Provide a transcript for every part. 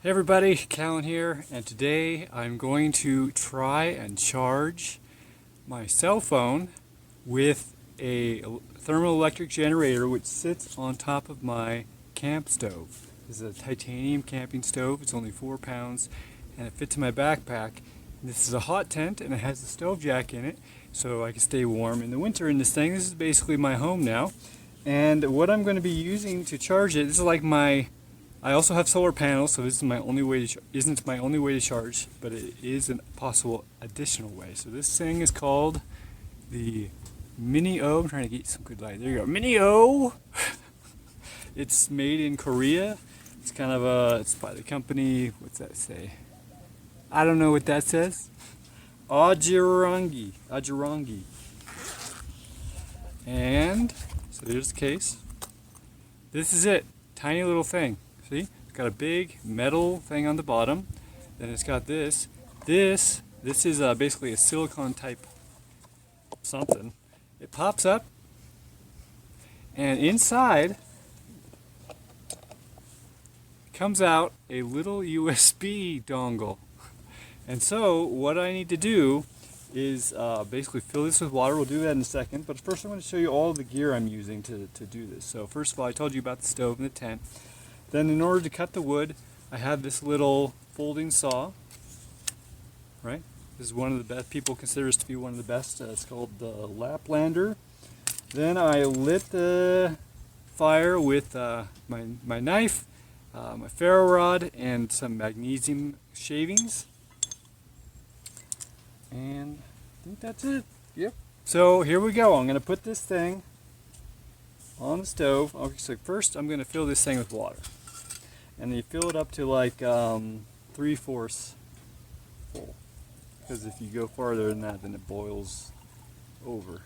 Hey everybody, Cahlen here, and today I'm going to try and charge my cell phone with a thermoelectric generator which sits on top of my camp stove. This is a titanium camping stove. It's only 4 pounds and it fits in my backpack. This is a hot tent and it has a stove jack in it so I can stay warm in the winter in this thing. This is basically my home now. And what I'm going to be using to charge it, this is like I also have solar panels, so this is my only way to isn't my only way to charge, but it is a possible additional way. So this thing is called the Mini O. I'm trying to get some good light. There you go, Mini O. It's made in Korea. It's kind of it's by the company. What's that say? I don't know what that says. Ajirangi. And so there's the case. This is it. Tiny little thing. See? It's got a big metal thing on the bottom. Then it's got this. This is basically a silicone type something. It pops up, and inside comes out a little USB dongle. And so what I need to do is basically fill this with water. We'll do that in a second. But first I'm going to show you all the gear I'm using to do this. So first of all, I told you about the stove and the tent. Then in order to cut the wood, I have this little folding saw. Right? This is one of the best, people consider this to be one of the best. It's called the Laplander. Then I lit the fire with my knife, my ferro rod, and some magnesium shavings. And I think that's it. Yep. So here we go. I'm going to put this thing on the stove. Okay, so first I'm going to fill this thing with water. And then you fill it up to like 3/4 full. Because if you go farther than that, then it boils over.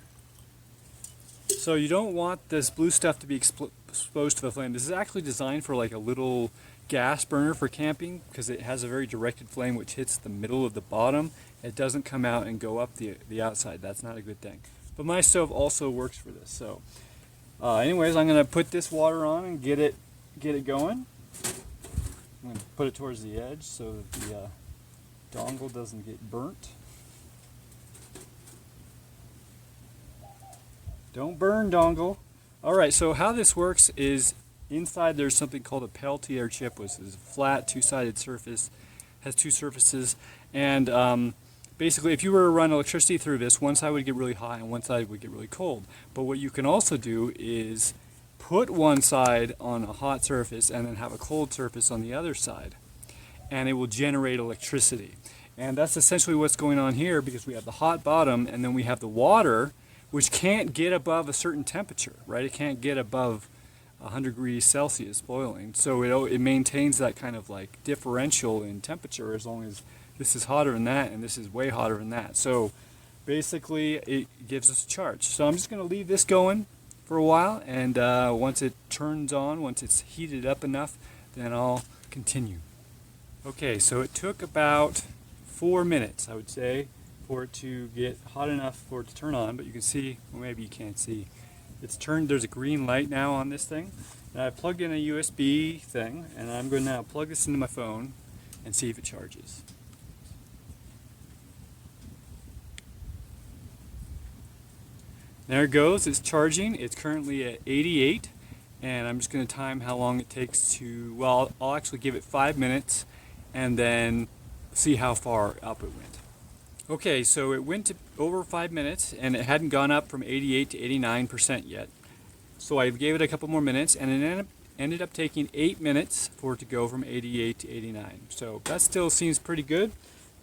So you don't want this blue stuff to be exposed to the flame. This is actually designed for like a little gas burner for camping because it has a very directed flame which hits the middle of the bottom. It doesn't come out and go up the outside. That's not a good thing. But my stove also works for this. So anyways, I'm going to put this water on and get it going. I'm going to put it towards the edge so that the dongle doesn't get burnt. Don't burn, dongle. Alright, so how this works is inside there's something called a Peltier chip, which is a flat two-sided surface, has two surfaces, and basically if you were to run electricity through this, one side would get really hot and one side would get really cold. But what you can also do is put one side on a hot surface and then have a cold surface on the other side, and it will generate electricity. And that's essentially what's going on here, because we have the hot bottom and then we have the water, which can't get above a certain temperature, right? It can't get above 100 degrees Celsius boiling. So it maintains that kind of like differential in temperature as long as this is hotter than that and this is way hotter than that. So basically it gives us a charge. So I'm just going to leave this going for a while, and once it turns on, once it's heated up enough, then I'll continue. Okay, so it took about 4 minutes, I would say, for it to get hot enough for it to turn on, but you can see, well, maybe you can't see, it's turned. There's a green light now on this thing, and I plugged in a USB thing, and I'm going to now plug this into my phone and see if it charges. There it goes, it's charging. It's currently at 88, and I'm just going to time how long it takes to, well, I'll actually give it 5 minutes and then see how far up it went. Okay, so it went to over 5 minutes and it hadn't gone up from 88 to 89% yet. So I gave it a couple more minutes, and it ended up taking 8 minutes for it to go from 88 to 89. So that still seems pretty good.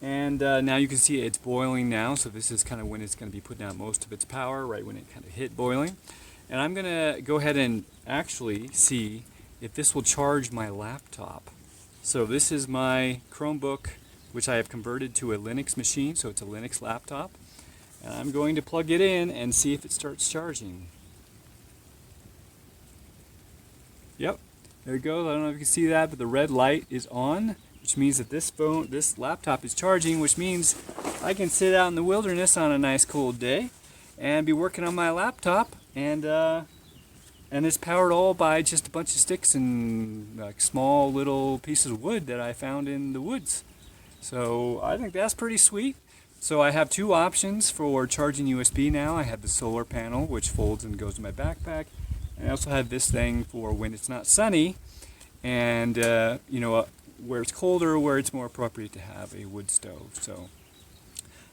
And now you can see it's boiling now, so this is kind of when it's going to be putting out most of its power, right when it kind of hit boiling. And I'm going to go ahead and actually see if this will charge my laptop. So this is my Chromebook, which I have converted to a Linux machine, so it's a Linux laptop. And I'm going to plug it in and see if it starts charging. Yep, there it goes. I don't know if you can see that, but the red light is on, which means that this laptop is charging, which means I can sit out in the wilderness on a nice cold day and be working on my laptop and and it's powered all by just a bunch of sticks and like small little pieces of wood that I found in the woods. So I think that's pretty sweet. So I have two options for charging USB now. I have the solar panel, which folds and goes in my backpack. And I also have this thing for when it's not sunny and where it's colder, where it's more appropriate to have a wood stove.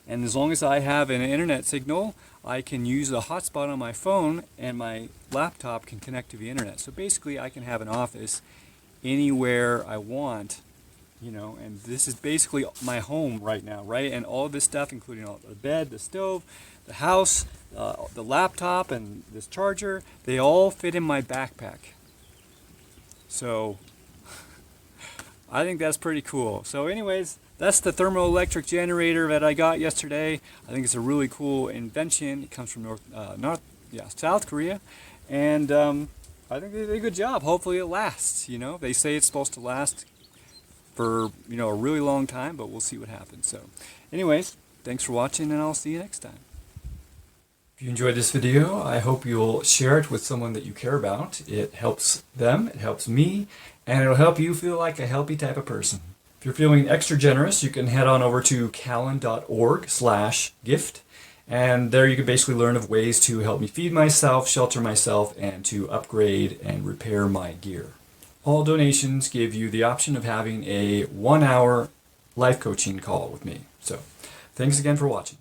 And as long as I have an internet signal, I can use a hotspot on my phone and my laptop can connect to the internet. So basically I can have an office anywhere I want, and this is basically my home right now, right? And all this stuff, including all the bed, the stove, the house, the laptop, and this charger, they all fit in my backpack. So I think that's pretty cool. So anyways, that's the thermoelectric generator that I got yesterday. I think it's a really cool invention. It comes from South Korea, and I think they did a good job. Hopefully it lasts. They say it's supposed to last for a really long time, but we'll see what happens. So anyways, thanks for watching, and I'll see you next time. If you enjoyed this video, I hope you'll share it with someone that you care about. It helps them, it helps me, and it'll help you feel like a healthy type of person. If you're feeling extra generous, you can head on over to cahlen.org/gift, and there you can basically learn of ways to help me feed myself, shelter myself, and to upgrade and repair my gear. All donations give you the option of having a 1-hour life coaching call with me. So, thanks again for watching.